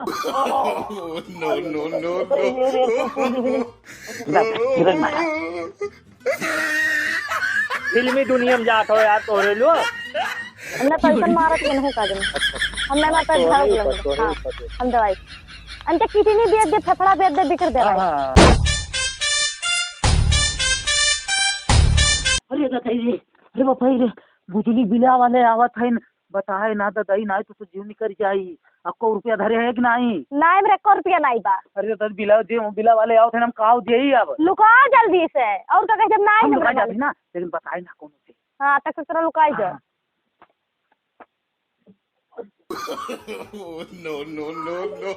No, no, no, फिल्मी दुनिया में जात हो यार तोरे लो हमने पैसा मारत के नहीं काजन हमने ना पे भाग लग हां हम दवाई अंत किडनी बेच दे फेफड़ा बेच दे बिकर दे हाँ। अरे दादा रे अरे बाप रे बिजली बिला वाले आवत है बताए ना दादा नहीं तो जीव निकल जाई आपको रुपया धरे है कि नहीं नहीं मेरे को रुपया नहीं बा अरे दादा बिला वाले आवत है हम काव देई अब लुका जल्दी से और का कहे नहीं हम हमरा लुका जाती ना लेकिन बताए ना कौन से हां तक से लुकाई जा no, no, no, no.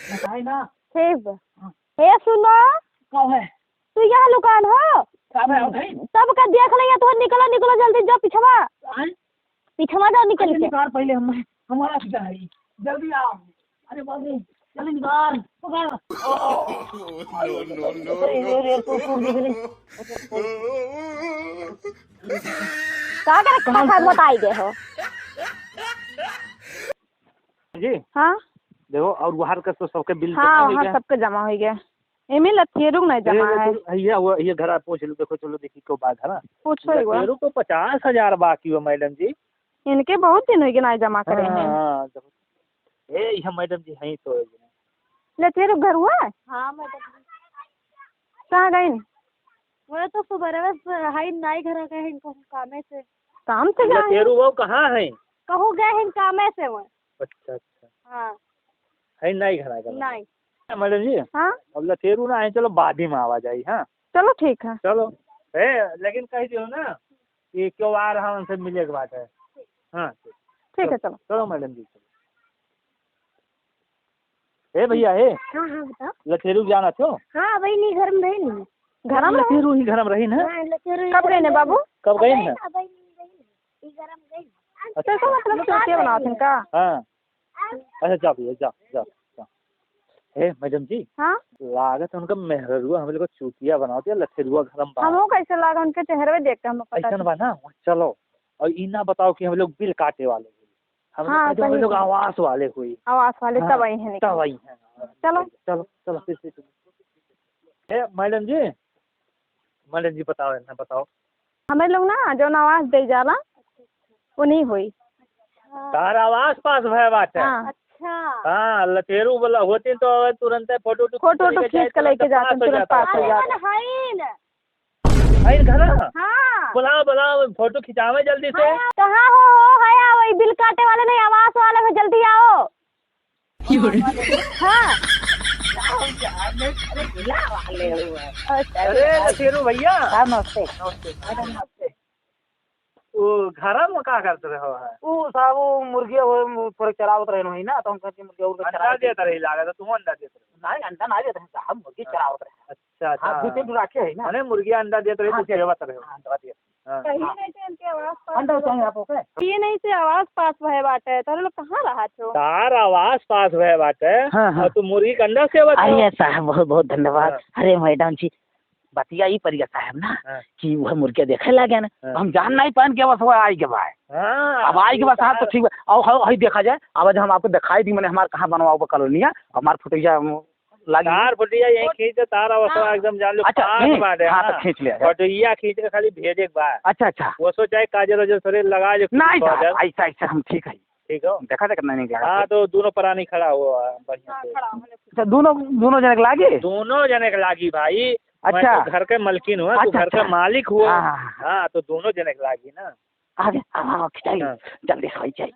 बताए ना ठीक हे सुनो काव है तू यहाँ दुकान हो काव है भाई तब का देख लिया तो निकलो निकलो जल्दी जाओ पिछवा पिछवा जाओ निकल के निकाल पहले हम हमारा फिकर है जल्दी आओ अरे बाप रे जल्दी निकाल पकड़ No, no, no, का करे खाता बताई दे हो जी हां देखो और बाहर का तो सबके बिल हां हां सबके जमा हो गया एमे लथेरू नहीं जमा है ये घर पूछ लो देखो चलो देखी क्यों बात है ना पूछो एक बार लथेरू को 50,000 बाकी हो मैडम जी इनके बहुत दिन हो गए नहीं जमा करे हैं हाँ ए ये मैडम जी हैं तो लथेरू घर हुआ हां मैडम कहां गई वो तो सुबह हाई नाई घर गए हैं कामे से काम से गए लथेरू वो कहाँ है कहू गए हैं कामे से वो अच्छा हां है नहीं घर आएगा नहीं मैडम जी हां अब लथेरू ना है चलो बाद ही में आवाज आई हाँ चलो ठीक है चलो ए लेकिन कह दियो ना कि क्यों आ रहा उनसे मिले की बात है हाँ ठीक है चलो चलो मैडम जी चलो ए भैया ए हां हां बताओ लथेरू जाना थो हां वही नहीं घर में रही नहीं घर में लथेरू ही घर में रही ना कब गए ने बाबू कब गई ना अच्छा तो मतलब चूतिया बनाते हैं का हाँ अच्छा जाओ भैया जाओ जाओ जाओ ए मैडम जी हाँ लागत उनका मेहरुआ हम लोग को चूतिया बना दिया लथेरुआ घर में हमको कैसे लगा उनके चेहरे पे देख के हम पता ऐसा बना चलो और इना बताओ कि हम लोग बिल काटे वाले हुई हम लोग आवास वाले हुई आवास वाले तब आई हैं तब आई हैं चलो चलो चलो फिर मैडम जी बताओ ना बताओ हमें लोग ना जो आवाज दे जाला वो नहीं हुई तार आवास पास भय बात है अच्छा हाँ लथेरू वाला होते तो तुरंत फोटो खींच के लेके जाते तुरंत पास हो जाते हैं घर हाँ बुलाओ फोटो खिंचावे जल्दी से कहाँ हो है वही बिल काटे वाले नहीं आवास वाले में जल्दी आओ हाँ अरे लथेरू भैया नमस्ते नमस्ते वो घर में क्या करते रहो है वो साहब वो मुर्गी वो थोड़े चरावत रहे नहीं ना तो हम कहते मुर्गी और अंडा देता रही लागा तुम अंडा देते रहे नहीं अंडा ना देते हैं साहब मुर्गी चरावत रहे अच्छा अच्छा हां दूसरे रखे है ना अरे मुर्गी अंडा देते रही तो सेवा कर रहे हो हां दवा दिया हाँ। कहीं नहीं थे इनके आवास पास अंडा चाहिए आपको क्या ये नहीं से आवास पास भय बाटे तो लोग कहाँ रहा छो तार आवास पास भय बात है हाँ, हाँ। और तू मुर्गी का अंडा सेवा अरे साहब बहुत बहुत धन्यवाद हाँ। अरे मैडम जी बतिया ही परिया साहब ना हाँ। कि वह मुर्गिया देखे लगे ना हाँ। हम जान नहीं पान के बस वो आई के बाद हाँ अब आई के बाद साहब तो ठीक है और हई देखा जाए अब हम आपको दिखाई दी मैंने हमारे कहाँ बनवाओ कॉलोनिया हमारे फोटोया लागी तार फटिया यही खींच तार अवस्था एकदम जान लो अच्छा पास बात है हाँ तो खींच लिया जाए। फटिया खींच के खाली भेजे के बाद अच्छा अच्छा वो सो चाहे काजल वजल थोड़े लगा जो नहीं पाउडर, साहब ऐसा ऐसा हम ठीक है ठीक हो देखा था कितना नहीं लगा हाँ तो दोनों प्राणी खड़ा हुआ है बढ़िया से अच्छा दोनों जने के लागे दोनों जने के लागी भाई अच्छा। मैं तो घर के मलकिन हुआ तू अच्छा, घर का अच्छा। मालिक हुआ हाँ, हाँ, हाँ तो दोनों जने के लागी ना आगे हाँ खिंचाई हाँ। जल्दी खाई चाहिए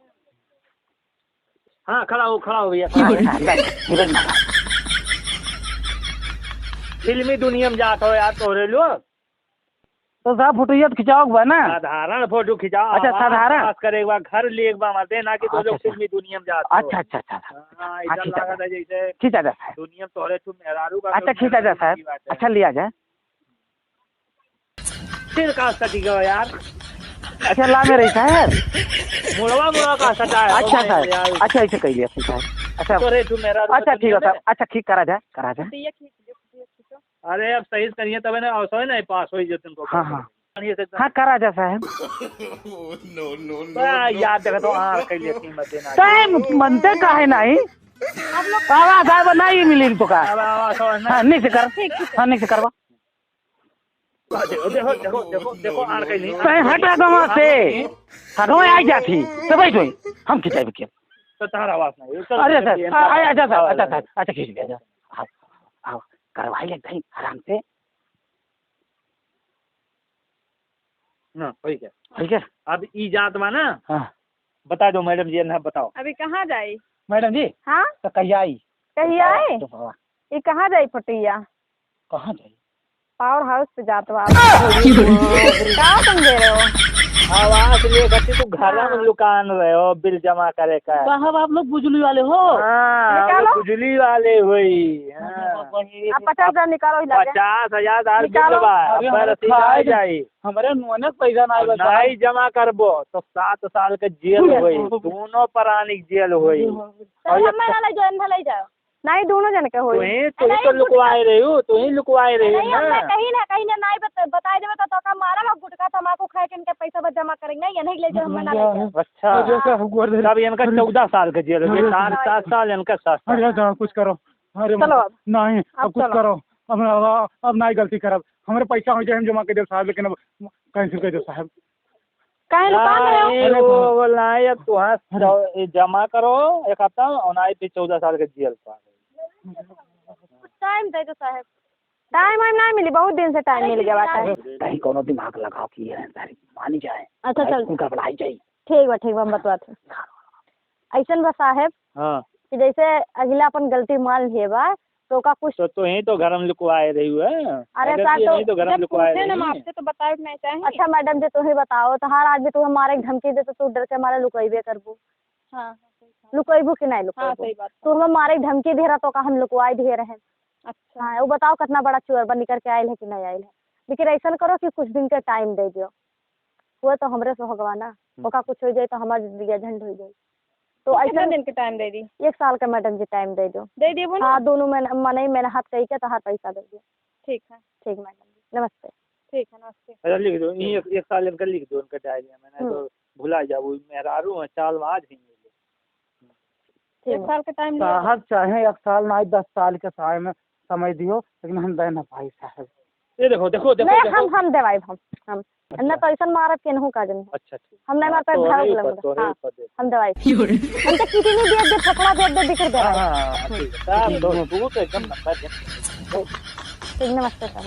हाँ खड़ा हो भैया फिल्मी दुनिया में जात हो यार तोरे लो तो साहब फोटोया तो खिंचाओगे ना साधारण फोटो खिंचाओ अच्छा, साधारण? पास करे एक बार घर ले एक बार मारते ना कि तो लोग अच्छा, फिल्मी दुनिया में जाते हो। अच्छा अच्छा अच्छा हाँ ऐसा खींचा लगा था जैसे खींचा जाए साहब दुनिया में तोरे तुम मेहरारू का अच्छा खींचा जाए साहब अच्छा लिया जाए फिर कहाँ सटी गयो यार अच्छा ला में रही साहब मुड़वा का सटा है अच्छा साहब अच्छा ऐसे कह लिया साहब अच्छा तोरे तुम मेहरारू अच्छा ठीक है साहब अच्छा ठीक करा जाए अरे अब सही करिए तब ना अवसर नहीं पास हो तुमको हाँ हाँ हाँ करा जा साहब नो नो याद देखा तो हाँ कह लेती मत देना साहब मनते काहे नहीं आवाज आए नहीं मिली तो का हाँ नहीं से कर हाँ नहीं से करवा देखो देखो देखो देखो देखो आर कहीं नहीं कहीं हटा गवा से हटो आई जाती तो भाई तो हम खिंचाई भी किया तो तार आवाज नहीं अरे सर अच्छा सर अच्छा सर अच्छा खींच लिया आओ आओ करवाई ले कहीं आराम से ना ठीक है ठीक है अब ई जात में ना हाँ बता दो मैडम जी ना बताओ अभी कहाँ जाई? मैडम जी हाँ तो कहीं आई कहीं आए? तो बाबा ये कहाँ जाई फटिया? कहाँ जाई पावर हाउस पे जात बा क्या तुम दे रहे हो? आवाज ले गति तू घर में दुकान रहे हो बिल जमा करे का साहब आप लोग बुजुली वाले हो हाँ निकालो। बिजली वाले हुई हाँ। अब 50,000 निकालो इलाज 50,000 दार बिल निकालो। बा अरे अब हमारे रसीद आ खाए जाई हमारे नोने पैसा नहीं बचा नहीं जमा करबो तो 7 साल के जेल हुई दोनों प्राणी जेल हुई ले जाओ नहीं दोनों जन के होई तू ही तो लुकवाए रही हो तू ही लुकवाए रही नहीं हो हमने ना कहीं ना नहीं बताए देवे तो का मारा हम गुटखा तमाकू खाए के इनके पैसा बस जमा करेंगे नहीं ये नहीं ले जाओ हम ना ले जाओ अच्छा तब इनका 14 साल के जेल हुई 7 साल इनका 7 साल अरे कुछ करो अरे चलो अब। नहीं अब अब कुछ चलो। करो अब नहीं गलती करब हमारे पैसा हो जाए हम जमा कर दे साहब लेकिन अब कैंसिल कर दो साहब काहे लुका रहे हो? नहीं, वो बोला है अब तुहां जमा करो एक हफ्ता और नहीं फिर 14 साल के जेल पा टाइम दे दो साहब टाइम नहीं मिली बहुत दिन से टाइम मिल गया बात है कहीं कोनो दिमाग लगाओ कि ये सारी मानी जाए अच्छा चल उनका बढ़ाई जाए ठीक बा हम बतवाते ऐसन बा साहब हाँ कि जैसे अगला अपन गलती मान लिए बा तो का कुछ तो ही तो घर में लुकवाए रही है अरे साहब तो घर में लुकवाए रही हम आपसे तो बताए नहीं चाहे अच्छा मैडम जी तुम्हें बताओ तो हर आदमी तुम्हें मारे धमकी दे तो तू डर के मारे लुकइबे करबू हाँ लुकइबू कि नहीं लुकइबू? हाँ सही बात तू हमें मारे धमकी दे रहा तो का हम लुकवाई दे रहे अच्छा हाँ वो बताओ कितना बड़ा चोर बन निकल के आयल है कि नहीं आयल है लेकिन ऐसा करो कि कुछ दिन के टाइम दे दियो वो तो हमरे से होगा ना ओका कुछ हो जाए तो हमारे झंड हो जाए तो ऐसा दिन के टाइम दे दी 1 साल का मैडम जी टाइम दे दो हाँ दोनों मने मेरा हाथ कही के तो हाथ पैसा दे दियो ठीक है ठीक मैडम जी नमस्ते ठीक है नमस्ते अच्छा लिख दो एक साल इनका लिख दो उनका डायरी में मैंने तो भुला जाओ मेहरारू है चाल आज ही मिले 1 साल का टाइम साहब चाहे 1 साल नहीं 10 साल के समय में समय दियो लेकिन हम देना भाई साहब ये देखो देखो देखो नहीं देखो हम देवाई हम न तो ऐसा मारत के नहीं का जन अच्छा ठीक हम नहीं मारते तो भाव नहीं लंग तो नहीं पता हम दवाई हम तो किसी ने दे फकड़ा दे दिख दे रहा है हाँ ठीक है तू तो एकदम नंबर नमस्ते सर